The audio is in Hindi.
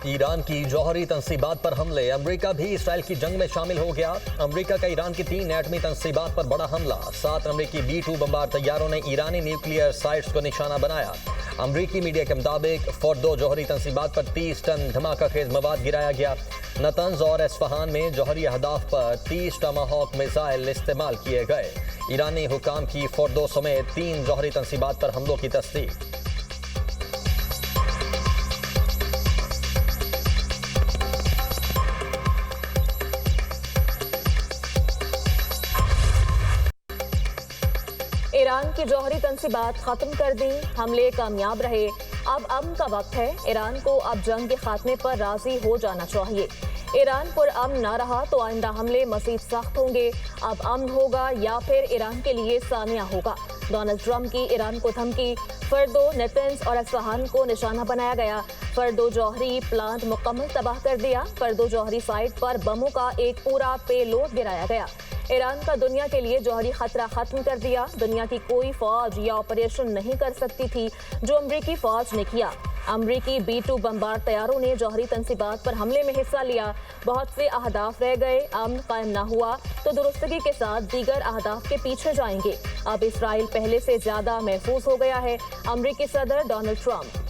ईरान की जौहरी तंसीबात पर हमले। अमेरिका भी इसराइल की जंग में शामिल हो गया। अमेरिका का ईरान की 3 एटमी तंसीबात पर बड़ा हमला। 7 अमेरिकी B-2 बमबार तैयारों ने ईरानी न्यूक्लियर साइट्स को निशाना बनाया। अमेरिकी मीडिया के मुताबिक फोर्दो जौहरी तंसीबात पर 30 टन धमाका खेज मवाद गिराया गया। नतंज और एस्फहान में जौहरी अहदाफ पर 30 टमाहॉक मिसाइल इस्तेमाल किए गए। ईरानी हुकाम की फोर्दो समेत 3 जौहरी तंसीबात पर हमलों की तस्दीक। ईरान की जौहरी तंसीबात खत्म कर दी, हमले कामयाब रहे। अब अमन का वक्त है। ईरान को अब जंग के खात्मे पर राजी हो जाना चाहिए। ईरान पर अमन ना रहा तो आइंदा हमले मजीद सख्त होंगे। अब अमन होगा या फिर ईरान के लिए सानिया होगा। डोनाल्ड ट्रंप की ईरान को धमकी। फर्दो, नेतन्ज और एस्फहान को निशाना बनाया गया। फर्दो जौहरी प्लांट मुकम्मल तबाह कर दिया। फर्दो जौहरी साइट पर बमों का एक पूरा पेलोड गिराया गया। ईरान का दुनिया के लिए जौहरी खतरा खत्म कर दिया। दुनिया की कोई फौज या ऑपरेशन नहीं कर सकती थी जो अमरीकी फौज ने किया। अमरीकी B-2 बमबार तैयारों ने जौहरी तंसीबात पर हमले में हिस्सा लिया। बहुत से अहदाफ रह गए। अमन कायम न हुआ तो दुरुस्तगी के साथ दीगर अहदाफ के पीछे जाएंगे। अब इसराइल पहले से ज्यादा महफूज हो गया है। अमरीकी सदर डोनाल्ड ट्रंप।